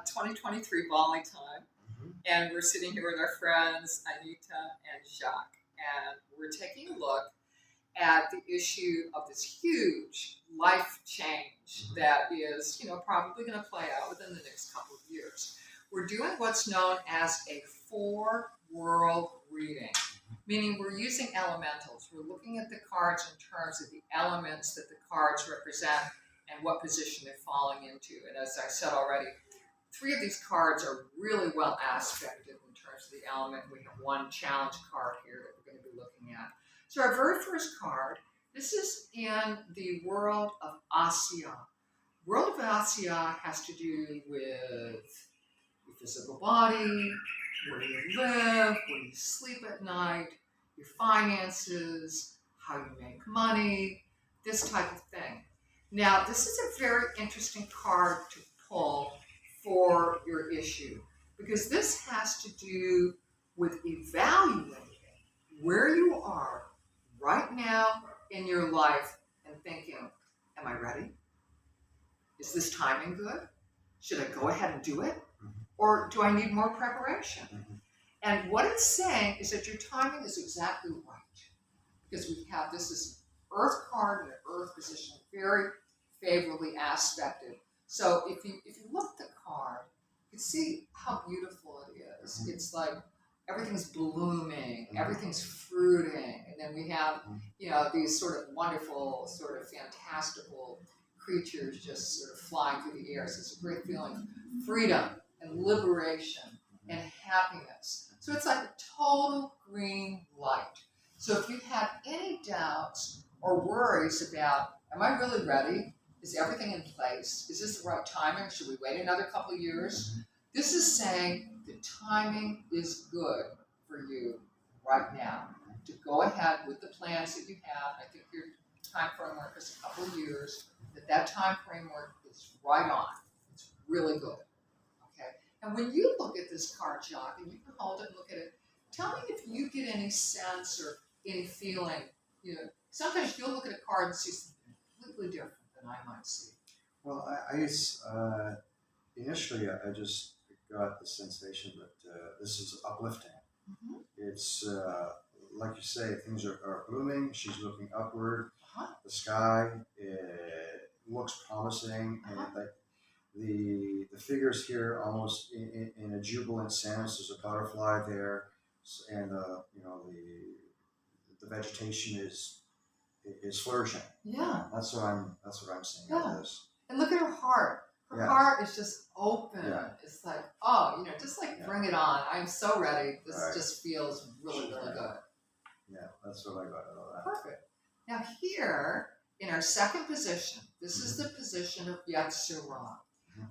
2023 Volley Time, and we're sitting here with our friends Anita and Jacques, and we're taking a look at the issue of this huge life change that is, probably going to play out within the next couple of years. We're doing what's known as a four-world reading, meaning we're using elementals. We're looking at the cards in terms of the elements that the cards represent and what position they're falling into. And as I said already, three of these cards are really well aspected in terms of the element. We have one challenge card here that we're going to be looking at. So our very first card, this is in the world of Asya. World of Asya has to do with your physical body, where you live, where you sleep at night, your finances, how you make money, this type of thing. Now, this is a very interesting card to pull for your issue because this has to do with evaluating where you are right now in your life and thinking, am I ready? Is this timing good? Should I go ahead and do it? Or do I need more preparation? And what it's saying is that your timing is exactly right because we have this is Earth card in an Earth position, very favorably aspected. So if you look at the card, you can see how beautiful it is. It's like everything's blooming, everything's fruiting, and then we have these sort of wonderful, sort of fantastical creatures just sort of flying through the air. So it's a great feeling, freedom and liberation and happiness. So it's like a total green light. So if you have any doubts or worries about, am I really ready? Is everything in place? Is this the right timing? Should we wait another couple of years? This is saying the timing is good for you right now to go ahead with the plans that you have. I think your time framework is a couple of years, that time framework is right on. It's really good. Okay. And when you look at this card, Jacques, and you can hold it and look at it, tell me if you get any sense or any feeling. Sometimes you'll look at a card and see something completely different than I might see. Well, initially I just got the sensation that this is uplifting. It's like you say, things are blooming. She's looking upward. The sky looks promising, and like the figures here almost in a jubilant sense. There's a butterfly there, and the vegetation is flourishing. Yeah. That's what I'm seeing. Yeah. Of this. And look at her heart. Her heart is just open. Yeah. It's like, just like bring it on. I'm so ready. This just feels really, really good. Yeah, that's what I got out of that. Perfect. Now here, in our second position, this is the position of Yetzirah,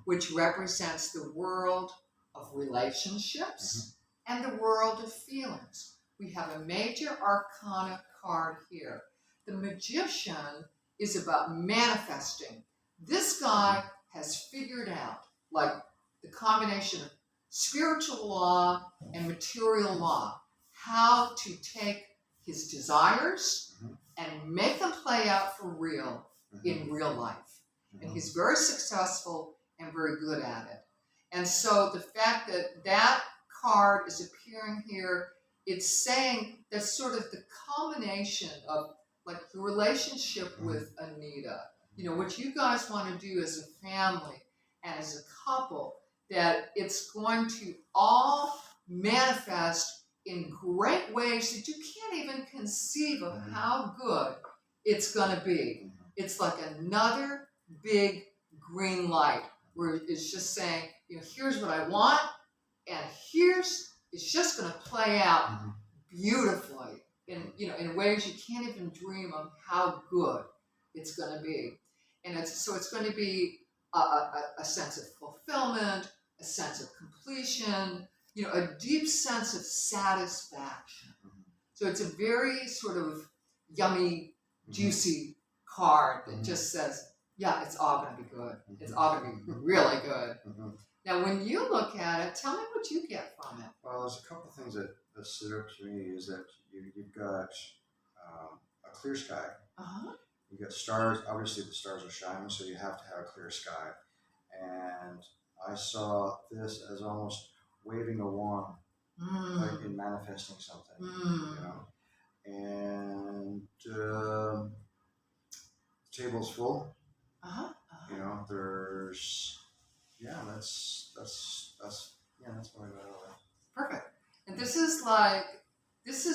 which represents the world of relationships and the world of feelings. We have a major arcana card here. The magician is about manifesting. This guy has figured out, like the combination of spiritual law and material law, how to take his desires and make them play out for real in real life. And he's very successful and very good at it. And so the fact that that card is appearing here, it's saying that's sort of the culmination of like the relationship with Anita. What you guys want to do as a family and as a couple, that it's going to all manifest in great ways that you can't even conceive of how good it's going to be. It's like another big green light where it's just saying, here's what I want, and it's just going to play out beautifully in ways you can't even dream of how good it's going to be. And it's going to be a sense of fulfillment, a sense of completion, a deep sense of satisfaction. So it's a very sort of yummy, juicy card that just says, yeah, it's all going to be good. It's all going to be really good. Now, when you look at it, tell me what you get from it. Well, there's a couple of things that stood up to me is that you've got a clear sky. You've got stars. Obviously, the stars are shining, so you have to have a clear sky. And I saw this as almost waving a wand, like in manifesting something, you know. And the table's full. You know, there's that's what I got out of Perfect. And this is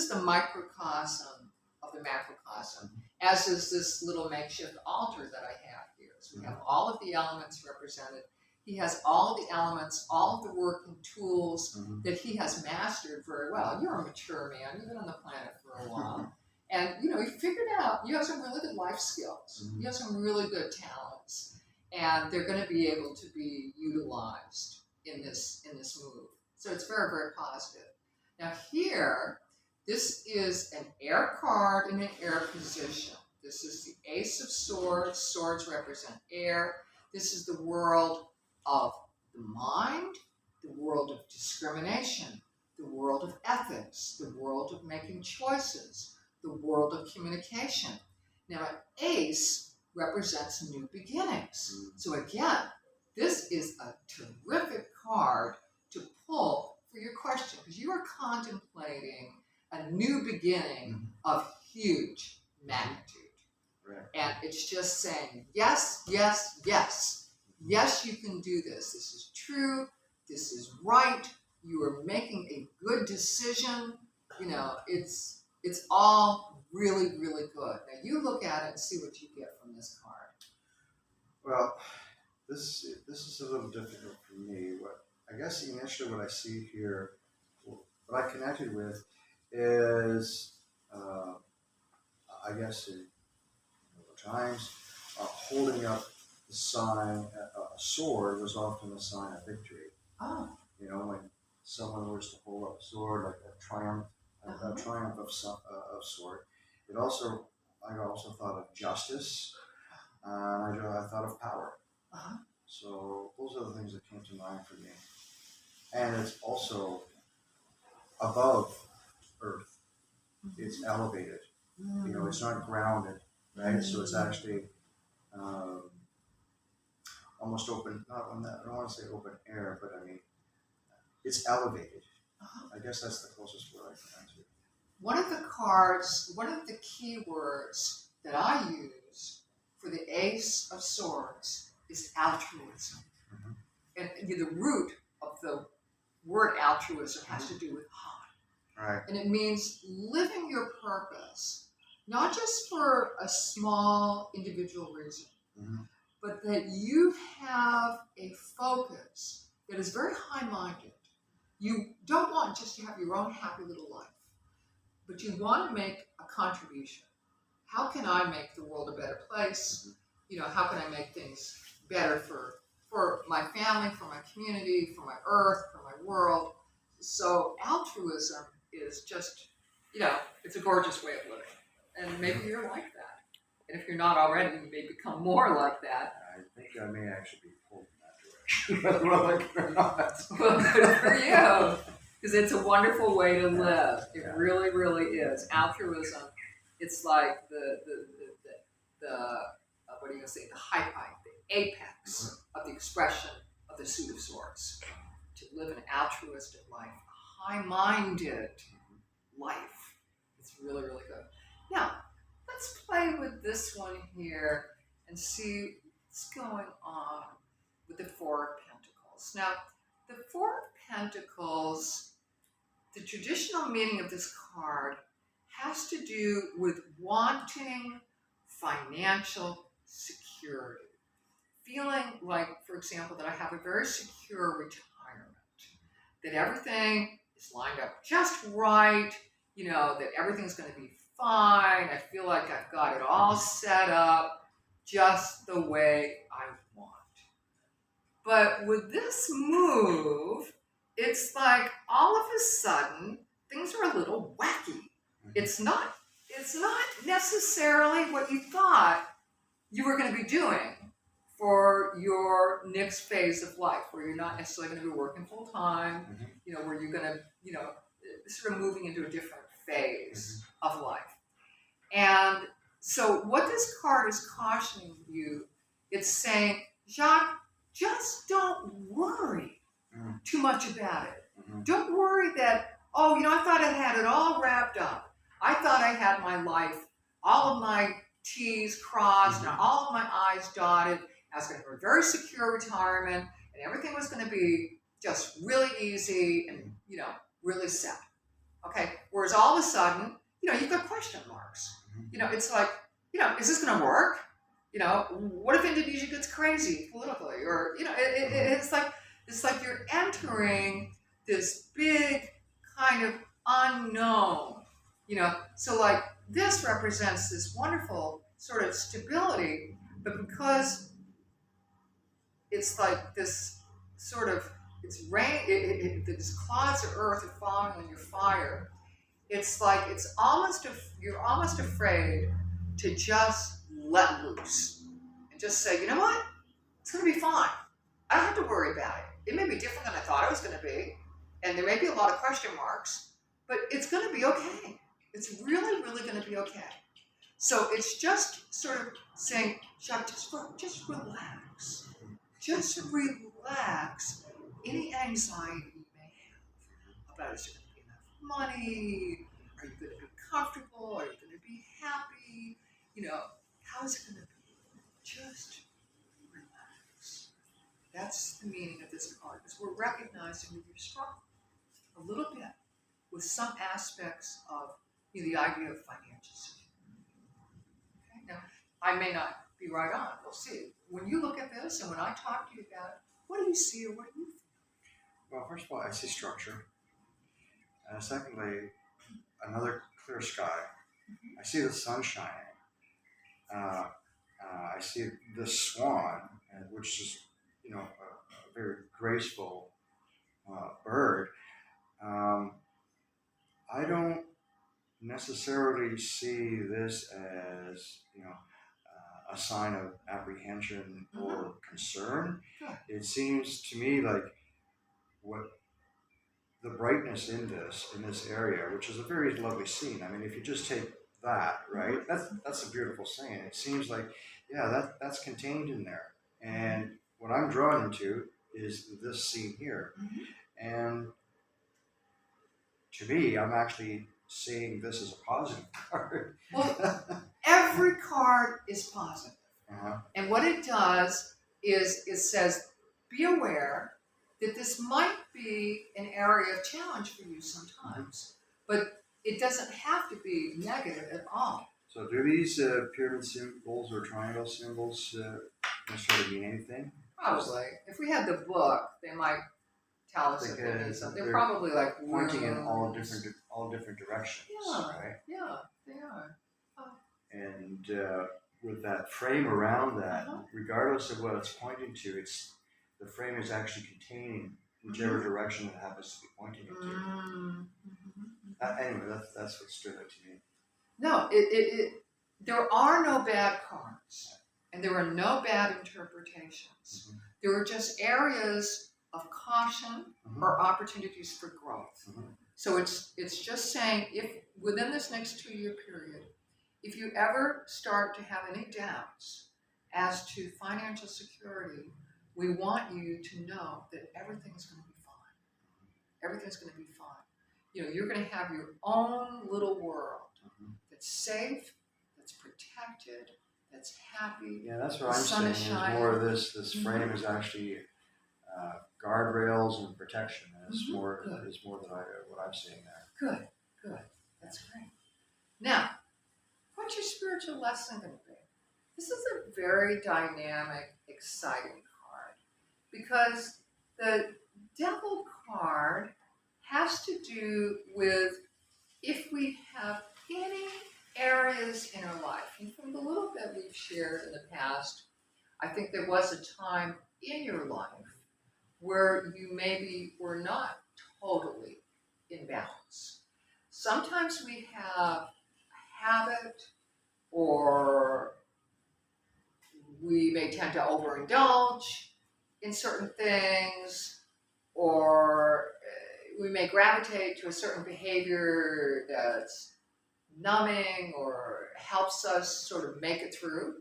the microcosm of the macrocosm, as is this little makeshift altar that I have here. So we have all of the elements represented. He has all of the elements, all of the working tools that he has mastered very well. You're a mature man. You've been on the planet for a while. And, you know, you figured out you have some really good life skills. You have some really good talents. And they're going to be able to be utilized in this move. So it's very, very positive. Now here, this is an air card in an air position. This is the Ace of Swords. Swords represent air. This is the world of the mind, the world of discrimination, the world of ethics, the world of making choices, the world of communication. Now, an ace represents new beginnings. So again, this is a terrific card to pull for your question, because you are contemplating a new beginning of huge magnitude. Right. And it's just saying, yes, yes, yes. Yes, you can do this. This is true. This is right. You are making a good decision. You know, it's all really, really good. Now you look at it and see what you get from this card. Well, this is a little difficult for me. I guess initially what I see here, what I connected with is, I guess in times, holding up the sign, a sword was often a sign of victory. Oh. You know, when someone was to hold up a sword, like a triumph, a triumph of sort. I also thought of justice, and I thought of power. So those are the things that came to mind for me. And it's also above earth. It's elevated. You know, it's not grounded, right? So it's actually almost open. I don't want to say open air, but I mean, it's elevated. I guess that's the closest word I can answer. One of the cards, one of the keywords that I use for the Ace of Swords is altruism. And the root of the word altruism has to do with heart. Right. And it means living your purpose, not just for a small individual reason, but that you have a focus that is very high-minded. You don't want just to have your own happy little life, but you want to make a contribution. How can I make the world a better place? You know, how can I make things better for my family, for my community, for my earth, for my world? So altruism is just, you know, it's a gorgeous way of living. And maybe you're like that. And if you're not already, you may become more like that. I think I may actually be pulled in that direction, whether I like it or not. Well, good for you. Because it's a wonderful way to live. It really, really is. Altruism, it's like the what do you say, the high point, the apex of the expression of the Suit of Swords. To live an altruistic life, a high-minded life. It's really, really good. Now, let's play with this one here and see what's going on with the Four of Pentacles. Now, the Four of Pentacles, the traditional meaning of this card has to do with wanting financial security. Feeling like, for example, that I have a very secure retirement, that everything is lined up just right, you know, that everything's going to be fine. I feel like I've got it all set up just the way I want. But with this move, it's like all of a sudden things are a little wacky. It's not necessarily what you thought you were going to be doing for your next phase of life, where you're not necessarily going to be working full time, you know, where you're going to, you know, sort of moving into a different phase of life. And so what this card is cautioning you, it's saying, Jacques, just don't worry too much about it. Mhm. Don't worry that, oh, I thought I had it all wrapped up. I thought I had my life, all of my T's crossed and all of my I's dotted. I was going to have a very secure retirement and everything was going to be just really easy and, really set. Okay? Whereas all of a sudden, you've got question marks. It's like, is this going to work? What if Indonesia gets crazy politically? Or, it's like you're entering this big kind of unknown, So like this represents this wonderful sort of stability, but because it's like this sort of, it's rain, these clouds of earth are falling on your fire. It's like you're almost afraid to just let loose and just say, you know what? It's going to be fine. I don't have to worry about it. It may be different than I thought it was going to be, and there may be a lot of question marks, but it's going to be okay. It's really, really going to be okay. So it's just sort of saying, Jacques, just relax. Just relax any anxiety you may have about is there going to be enough money? Are you going to be comfortable? Are you going to be happy? How's it going to be? Just relax. That's the meaning of this card, is we're recognizing that you're struggling a little bit with some aspects of the idea of financial security. Okay? Now, I may not be right on. We'll see. When you look at this and when I talk to you about it, what do you see or what do you think? Well, first of all, I see structure. Secondly, another clear sky. I see the sun shining. I see the swan, which is, a very graceful bird. I don't necessarily see this as, a sign of apprehension or concern. Good. It seems to me like what the brightness in this area, which is a very lovely scene. I mean, if you just take that, right, that's a beautiful scene. It seems like, yeah, that's contained in there. And what I'm drawn into is this scene here. And to me, I'm actually seeing this as a positive card. Well, every card is positive. And what it does is it says, be aware that this might be an area of challenge for you sometimes, but it doesn't have to be negative at all. So do these pyramid symbols or triangle symbols necessarily mean anything? Probably. If we had the book, they might tell us if they mean something. They're probably like pointing in all different directions. Yeah, right? Yeah, they are. And with that frame around that, regardless of what it's pointing to, the frame is actually containing whichever direction it happens to be pointing it to. Anyway, that's what stood out to me. No, there are no bad cards, and there are no bad interpretations. There are just areas of caution or opportunities for growth. So it's just saying, if within this next 2-year period, if you ever start to have any doubts as to financial security, we want you to know that everything's going to be fine. Everything's going to be fine. You're going to have your own little world that's safe, that's protected, that's happy. Yeah, that's what I'm saying. Is more of this frame is actually guardrails and protection. And it's more than what I'm seeing there. Good. That's great. Now, what's your spiritual lesson going to be? This is a very dynamic, exciting card because the Devil card has to do with if we have any areas in our life. And from the little bit we've shared in the past, I think there was a time in your life where you maybe were not totally in balance. Sometimes we have a habit, or we may tend to overindulge in certain things, or we may gravitate to a certain behavior that's numbing or helps us sort of make it through.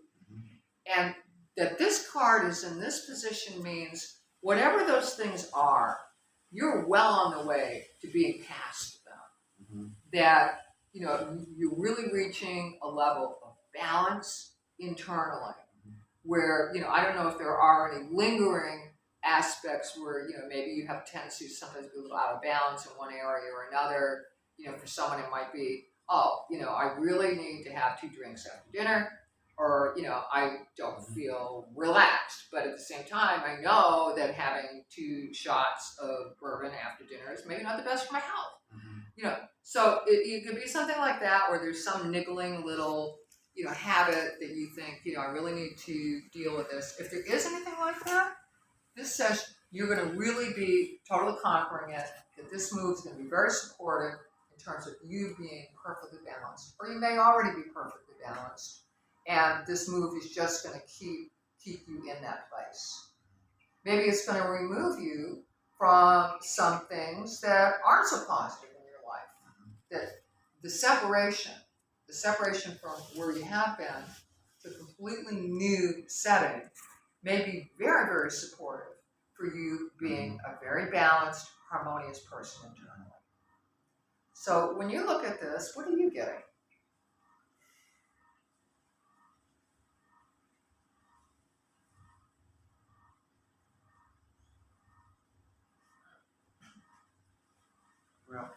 And that this card is in this position means whatever those things are, you're well on the way to being past them. Mm-hmm. That, you're really reaching a level of balance internally where, I don't know if there are any lingering aspects where, maybe you have a tendency to sometimes be a little out of balance in one area or another. For someone it might be, I really need to have 2 drinks after dinner, or, I don't feel relaxed. But at the same time, I know that having 2 shots of bourbon after dinner is maybe not the best for my health. So it could be something like that, or there's some niggling little, habit that you think, I really need to deal with this. If there is anything like that, this says you're going to really be totally conquering it, that this move is going to be very supportive in terms of you being perfectly balanced, or you may already be perfectly balanced, and this move is just going to keep you in that place. Maybe it's going to remove you from some things that aren't so positive in your life. That the separation from where you have been to a completely new setting may be very, very supportive for you being a very balanced, harmonious person internally. So when you look at this, what are you getting? Well,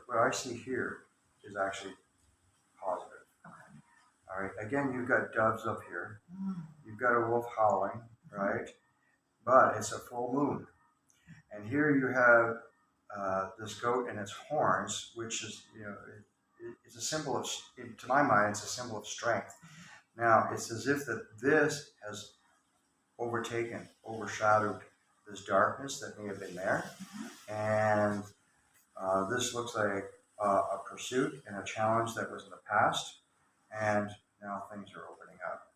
what I see here is actually positive. Okay. All right. Again, you've got doves up here. You've got a wolf howling, right? But it's a full moon. And here you have this goat and its horns, which is, it's a symbol of, to my mind, it's a symbol of strength. Now, it's as if that this has overshadowed this darkness that may have been there. And this looks like a pursuit and a challenge that was in the past. And now things are opening up.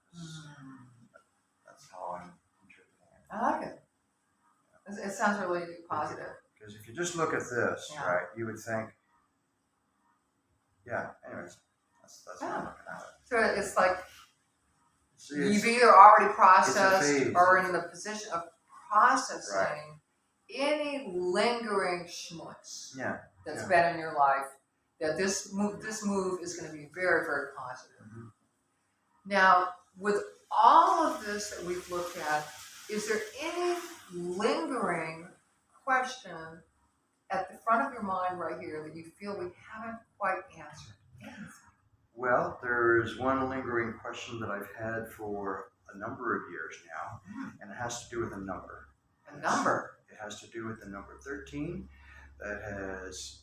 That's how I'm interpreting it. I like it. It sounds really positive. Because if you just look at this, right, you would think, anyways, that's how I'm looking at it. So it's like you've either already processed or in the position of processing any lingering schmutz that's been in your life, that this move is going to be very, very positive. Mm-hmm. Now, with all of this that we've looked at, is there any lingering question at the front of your mind right here that you feel we haven't quite answered? Well, there is one lingering question that I've had for a number of years now, and it has to do with a number. A number? It has to do with the number 13 that has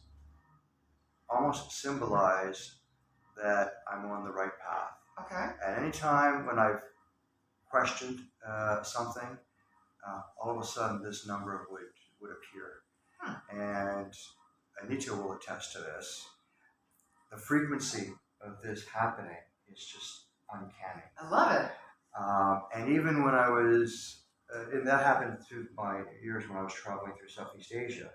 almost symbolized that I'm on the right path. Okay. At any time when I've questioned something, all of a sudden this number would appear. And Anita will attest to this. The frequency of this happening is just uncanny. I love it. And even when I was, and that happened through my years when I was traveling through Southeast Asia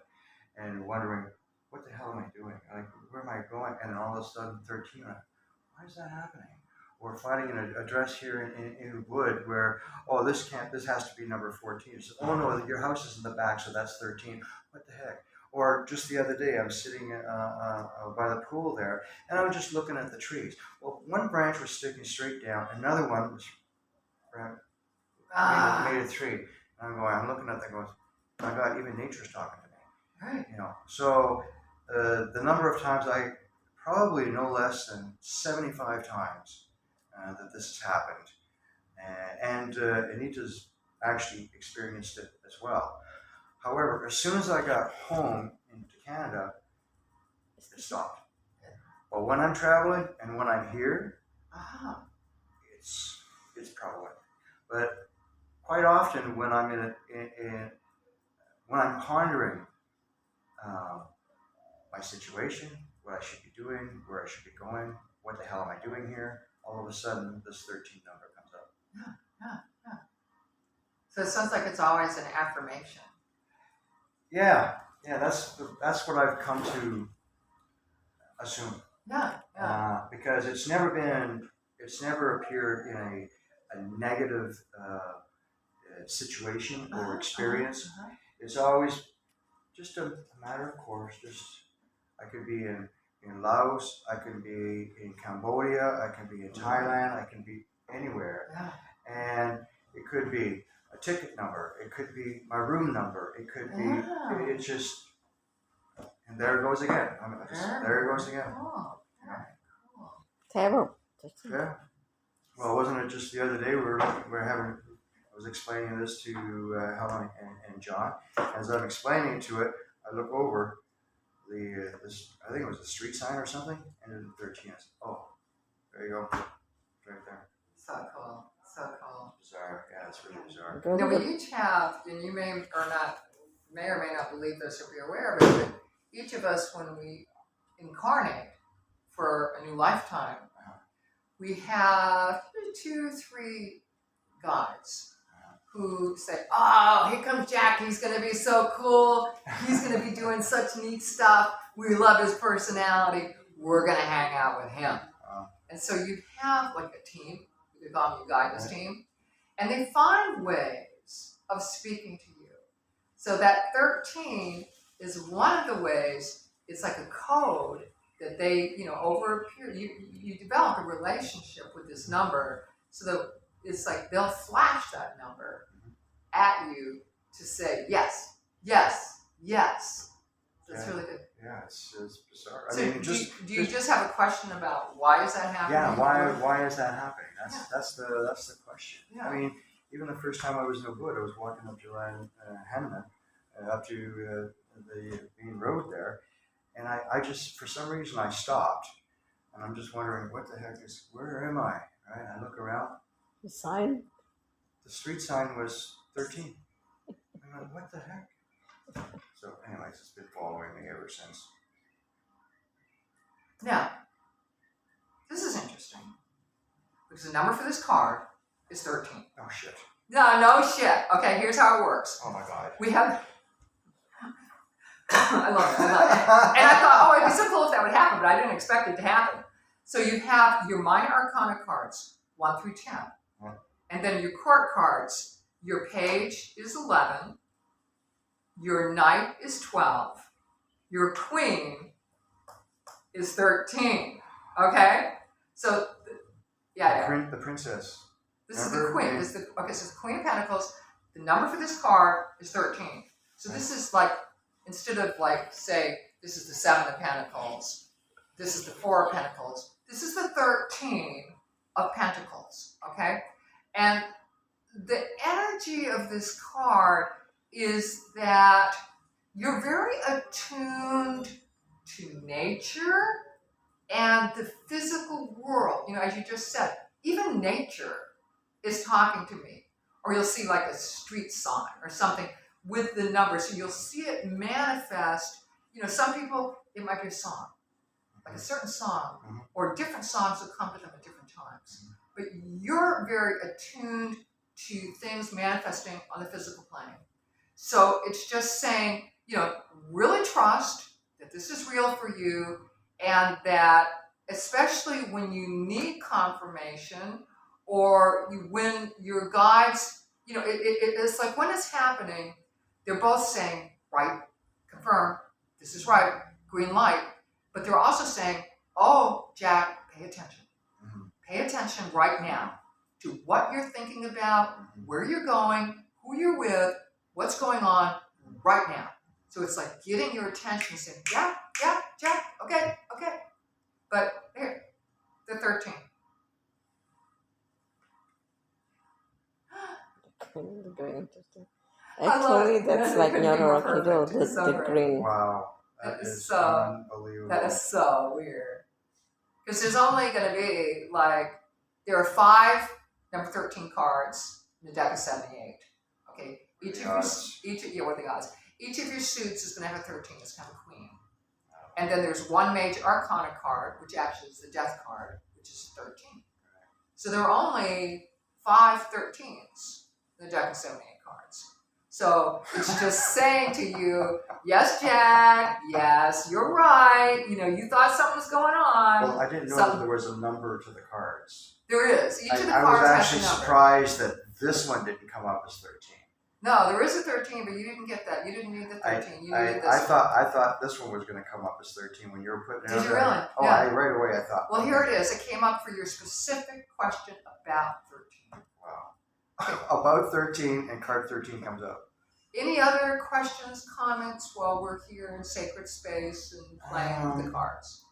and wondering, what the hell am I doing? Like, where am I going? And then all of a sudden, 13, why is that happening? Or finding an address here in Wood where, this has to be number 14. Says, oh no, your house is in the back, so that's 13. What the heck? Or just the other day, I was sitting by the pool there, and I was just looking at the trees. Well, one branch was sticking straight down, another one was made a tree. And I'm looking at that going, my God, even nature's talking to me. Right. So the number of times, probably no less than 75 times that this has happened. And Anita's actually experienced it as well. However, as soon as I got home into Canada, it stopped. But when I'm traveling and when I'm here, it's prevalent. But quite often when I'm when I'm pondering my situation, what I should be doing, where I should be going, what the hell am I doing here, all of a sudden this 13 number comes up. Yeah. So it sounds like it's always an affirmation. Yeah, that's what I've come to assume. Yeah. Because it's never been it's never appeared in a negative situation or experience. It's always just a matter of course. Just I could be in Laos, I can be in Cambodia, I can be in Thailand, I can be anywhere. Yeah. And it could be a ticket number, it could be my room number, it could be, it's just, and there it goes again. There it goes again. Oh, very cool. Terrible. Yeah. Well, wasn't it just the other day we were having, I was explaining this to Helen and John. As I'm explaining to it, I look over this, I think it was a street sign or something, and then 13. I said, oh, there you go, right there. So cool. So cool. Bizarre. Yeah, it's really bizarre. Now we each have, and you may or may not believe this or be aware of it, but each of us, when we incarnate for a new lifetime, we have 2, 3 guides who say, oh, here comes Jack, he's going to be so cool, he's going to be doing such neat stuff, we love his personality, we're going to hang out with him. And so you have like a team, we call them your guidance team, and they find ways of speaking to you. So that 13 is one of the ways, it's like a code that they, over a period, you develop a relationship with this number, so that it's like they'll flash that number at you to say, yes, yes, yes. That's really good. Yeah, it's bizarre. So I mean, do you just have a question about why is that happening? Yeah, why is that happening? That's the question. Yeah. I mean, even the first time I was in Ubud, I was walking up to Hanman, up to the main road there, and I just, for some reason, I stopped, and I'm just wondering, what the heck where am I? Right? I look around. The sign? The street sign was 13. I'm like, what the heck? So, anyways, it's been following me ever since. Now, this is interesting, because the number for this card is 13. Oh, shit. No shit. Okay, here's how it works. Oh, my God. We have... I love it. And I thought, oh, it'd be so cool if that would happen, but I didn't expect it to happen. So you have your minor arcana cards, 1 through 10. And then your court cards, your page is 11, your knight is 12, your queen is 13. Okay? So, yeah. The princess. This is the queen. So it's the Queen of Pentacles. The number for this card is 13. So this is like, instead of like, say, this is the 7 of Pentacles, this is the 4 of Pentacles, this is the 13 of Pentacles, okay? And the energy of this card is that you're very attuned to nature and the physical world. As you just said, even nature is talking to me. Or you'll see like a street sign or something with the numbers. So you'll see it manifest. Some people, it might be a song, like a certain song, or different songs will come to them at different times. But you're very attuned to things manifesting on the physical plane. So it's just saying, really trust that this is real for you, and that especially when you need confirmation, or when your guides, it's like when it's happening, they're both saying, right, confirm, this is right, green light, but they're also saying, oh, Jack, pay attention. Pay attention right now to what you're thinking about, where you're going, who you're with, what's going on right now. So it's like getting your attention, saying, yeah, Jack, okay. But here, the 13. Very interesting. Actually, that's like Nyarlathotep, the green. Wow. That is unbelievable. That is so weird. Because there's only going to be, there are 5 number 13 cards in the deck of 78. Okay? Each of your suits is going to have a 13. It's going to have a queen. And then there's 1 major arcana card, which actually is the death card, which is 13. So there are only 5 13s in the deck of 78 cards. So it's just saying to you, yes, Jack, yes, you're right. You thought something was going on. Well, I didn't know that there was a number to the cards. There is. Each of the I was cards actually has a number. surprised that this one didn't come up as 13. No, there is a 13, but you didn't get that. You didn't need the 13. You needed this I one. thought this one was going to come up as 13 when you were putting it Did on you there. really? Oh, Yeah. right away I thought. Well, here it is. It came up for your specific question about 13. Wow. About 13, and card 13 comes up. Any other questions, comments while we're here in sacred space and playing with the cards?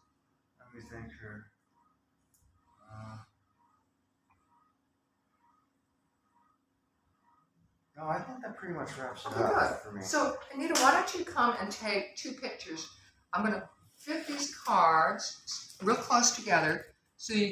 Let me think here. No, I think that pretty much wraps it Okay, up good. for me. So, Anita, why don't you come and take 2 pictures? I'm going to fit these cards real close together so you